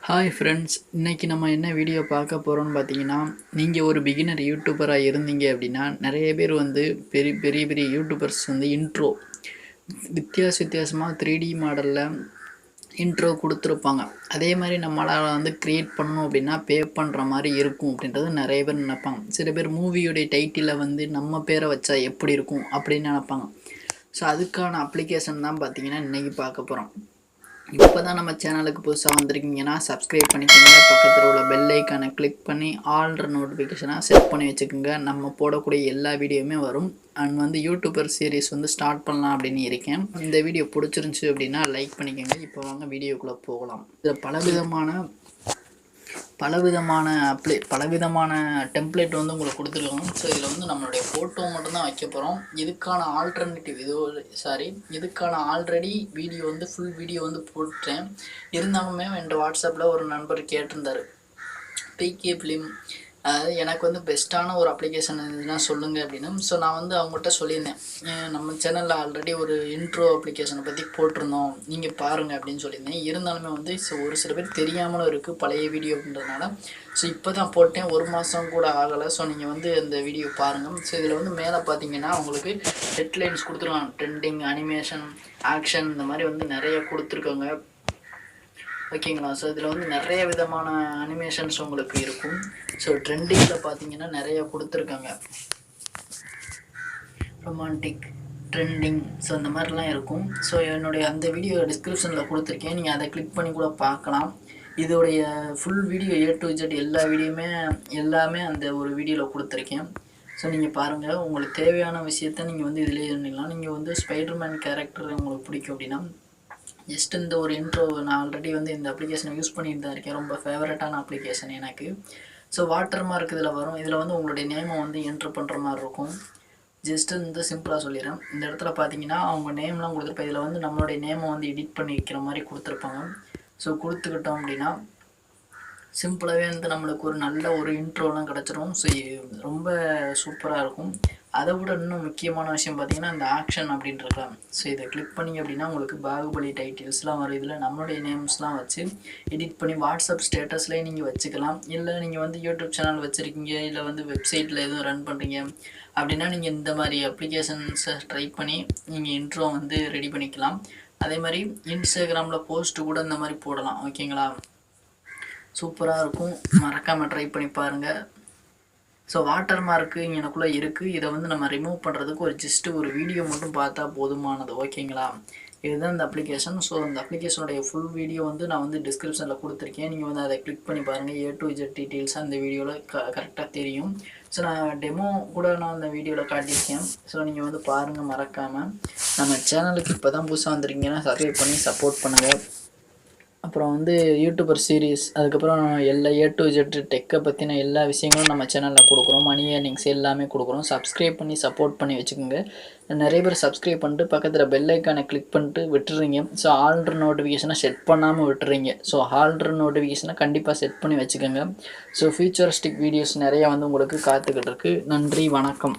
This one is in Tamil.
ஹாய் ஃப்ரெண்ட்ஸ், இன்றைக்கி நம்ம என்ன வீடியோ பார்க்க போகிறோம்னு பார்த்தீங்கன்னா, நீங்கள் ஒரு பிகினர் யூடியூபராக இருந்தீங்க அப்படின்னா, நிறைய பேர் வந்து பெரிய பெரிய பெரிய யூடியூபர்ஸ் வந்து இன்ட்ரோ வித்தியாசமாக 3D மாடலில் இன்ட்ரோ கொடுத்துருப்பாங்க. அதே மாதிரி நம்மளால் வந்து க்ரியேட் பண்ணணும் அப்படின்னா பே பண்ணுற மாதிரி இருக்கும் அப்படின்றது நிறைய பேர் நினைப்பாங்க. சில பேர் மூவியோடைய டைட்டிலை வந்து நம்ம பேரை வச்சா எப்படி இருக்கும் அப்படின்னு நினைப்பாங்க. ஸோ அதுக்கான அப்ளிகேஷன் தான் பார்த்தீங்கன்னா இன்றைக்கி பார்க்க போகிறோம். இப்போ தான் நம்ம சேனலுக்கு புதுசாக வந்திருக்கீங்கன்னா சப்ஸ்கிரைப் பண்ணிக்கோங்க. பக்கத்தில் உள்ள பெல் ஐக்கானை கிளிக் பண்ணி ஆல்ற நோட்டிஃபிகேஷனாக செட் பண்ணி வச்சுக்கோங்க. நம்ம போடக்கூடிய எல்லா வீடியோவுமே வரும். அண்ட் வந்து யூடியூபர் சீரிஸ் வந்து ஸ்டார்ட் பண்ணலாம் அப்படின்னு இருக்கேன். இந்த வீடியோ பிடிச்சிருந்துச்சி அப்படின்னா லைக் பண்ணிக்கோங்க. இப்போ வாங்க வீடியோக்குள்ளே போகலாம். இதில் பலவிதமான டெம்ப்ளேட் வந்து உங்களுக்கு கொடுத்துருக்காங்க. ஸோ இதில் வந்து நம்மளுடைய ஃபோட்டோ மட்டும்தான் வைக்க போகிறோம். இதுக்கான ஆல்ரெடி வீடியோ வந்து ஃபுல் வீடியோ வந்து போட்டேன். இருந்தாலுமே என் வாட்ஸ்அப்பில் ஒரு நண்பர் கேட்டிருந்தார், பிகே ஃபிலிம் அதாவது எனக்கு வந்து பெஸ்ட்டான ஒரு அப்ளிகேஷன் இருந்துச்சுன்னா சொல்லுங்கள் அப்படின்னு. ஸோ நான் வந்து அவங்ககிட்ட சொல்லியிருந்தேன், நம்ம சேனலில் ஆல்ரெடி ஒரு இன்ட்ரோ அப்ளிகேஷனை பற்றி போட்டிருந்தோம், நீங்கள் பாருங்கள் அப்படின்னு சொல்லியிருந்தேன். இருந்தாலுமே வந்து ஒரு சில பேர் தெரியாமலும் இருக்குது பழைய வீடியோ அப்படின்றதுனால. ஸோ இப்போ தான் போட்டேன், 1 மாதம் கூட ஆகலை. ஸோ நீங்கள் வந்து இந்த வீடியோ பாருங்கள். ஸோ இதில் வந்து மேலே பார்த்தீங்கன்னா உங்களுக்கு ஹெட்லைன்ஸ் கொடுத்துருவாங்க. ட்ரெண்டிங், அனிமேஷன், ஆக்ஷன், இந்த மாதிரி வந்து நிறைய கொடுத்துருக்காங்க. ஓகேங்களா? ஸோ இதில் வந்து நிறைய விதமான அனிமேஷன்ஸ் உங்களுக்கு இருக்கும். ஸோ ட்ரெண்டிங்கில் பார்த்தீங்கன்னா நிறைய கொடுத்துருக்காங்க. ரொமான்டிக், ட்ரெண்டிங், ஸோ இந்த மாதிரிலாம் இருக்கும். ஸோ என்னுடைய அந்த வீடியோ டிஸ்கிரிப்ஷனில் கொடுத்துருக்கேன், நீங்கள் அதை கிளிக் பண்ணி கூட பார்க்கலாம். இதோடைய full video A to Z எல்லாமே அந்த ஒரு வீடியோவில் கொடுத்துருக்கேன். ஸோ நீங்கள் பாருங்கள், உங்களுக்கு தேவையான விஷயத்த நீங்கள் வந்து இதிலே இருந்துக்கலாம். நீங்கள் வந்து ஸ்பைடர்மேன் கேரக்டர் உங்களுக்கு பிடிக்கும் அப்படின்னா ஜஸ்ட் இந்த ஒரு இன்ட்ரோ நான் ஆல்ரெடி வந்து இந்த அப்ளிகேஷனை யூஸ் பண்ணிட்டு தான் இருக்கேன். ரொம்ப ஃபேவரட்டான அப்ளிகேஷன் எனக்கு. ஸோ வாட்டர் மார்க் இதில் வரும். இதில் வந்து உங்களுடைய நேமை வந்து என்ட்ரு பண்ணுற மாதிரி இருக்கும். ஜஸ்ட்டு இந்த சிம்பிளாக சொல்லிடுறேன். இந்த இடத்துல பார்த்தீங்கன்னா அவங்க நேம்லாம் கொடுத்துருப்பேன். இதில் வந்து நம்மளுடைய நேமை வந்து எடிட் பண்ணி வைக்கிற மாதிரி கொடுத்துருப்பாங்க. ஸோ கொடுத்துக்கிட்டோம் அப்படின்னா சிம்பிளாகவே வந்து நம்மளுக்கு ஒரு நல்ல ஒரு இன்ட்ரோலாம் கிடச்சிரும். ஸோ ரொம்ப சூப்பராக இருக்கும். அதை விட இன்னும் முக்கியமான விஷயம் பார்த்தீங்கன்னா இந்த ஆக்ஷன் அப்படின்ட்டுருக்கலாம். ஸோ இதை கிளிக் பண்ணிங்க அப்படின்னா உங்களுக்கு பாகுபலி டைட்டில்ஸ்லாம் வரும். இதில் நம்மளுடைய நேம்ஸ்லாம் வச்சு எடிட் பண்ணி வாட்ஸ்அப் ஸ்டேட்டஸ்லேயே நீங்கள் வச்சுக்கலாம். இல்லை நீங்கள் வந்து யூடியூப் சேனல் வச்சுருக்கீங்க, இல்லை வந்து வெப்சைட்டில் எதுவும் ரன் பண்ணுறீங்க அப்படின்னா நீங்கள் இந்த மாதிரி அப்ளிகேஷன்ஸை ட்ரை பண்ணி நீங்கள் இன்ட்ரோ வந்து ரெடி பண்ணிக்கலாம். அதே மாதிரி இன்ஸ்டாகிராமில் போஸ்ட்டு கூட இந்த மாதிரி போடலாம். ஓகேங்களா? சூப்பராக இருக்கும், மறக்காமல் ட்ரை பண்ணி பாருங்கள். ஸோ வாட்டர் மார்க்கு எனக்குள்ளே இருக்குது. இதை வந்து நம்ம ரிமூவ் பண்ணுறதுக்கு ஒரு வீடியோ மட்டும் பார்த்தா போதுமானது. ஓகேங்களா? இதுதான் இந்த அப்ளிகேஷன். ஸோ அந்த அப்ளிகேஷனுடைய ஃபுல் வீடியோ வந்து நான் வந்து டிஸ்கிரிப்ஷனில் கொடுத்துருக்கேன். நீங்கள் வந்து அதை கிளிக் பண்ணி பாருங்கள். A to Z டீட்டெயில்ஸாக அந்த வீடியோவில் கரெக்டாக தெரியும். ஸோ நான் டெமோ கூட நான் அந்த வீடியோவில் காட்டியிருக்கேன். ஸோ நீங்கள் வந்து பாருங்கள் மறக்காமல். நம்ம சேனலுக்கு இப்போ தான் புதுசாக வந்திருக்கீங்கன்னா சப்ஸ்கிரைப் பண்ணி சப்போர்ட் பண்ணுங்கள். அப்புறம் வந்து யூடியூபர் சீரீஸ், அதுக்கப்புறம் எல்லா A to Z டெக்கை பற்றின எல்லா விஷயங்களும் நம்ம சேனலில் கொடுக்குறோம். மணி ஏர்னிங்ஸ் எல்லாமே கொடுக்குறோம். சப்ஸ்கிரைப் பண்ணி சப்போர்ட் பண்ணி வச்சுக்கோங்க. நிறைய பேர் சப்ஸ்கிரைப் பண்ணிட்டு பக்கத்தில் பெல் ஐக்கானை கிளிக் பண்ணிட்டு விட்டுறீங்க. ஸோ ஆல்ட்ரு நோட்டிஃபிகேஷனை செட் பண்ணாமல் விட்டுறீங்க. ஸோ ஆல்ட்ரு நோட்டிஃபிகேஷனை கண்டிப்பாக செட் பண்ணி வச்சுக்கோங்க. ஸோ ஃபியூச்சரிஸ்டிக் வீடியோஸ் நிறையா வந்து உங்களுக்கு காத்துக்கிட்டு இருக்கு. நன்றி, வணக்கம்.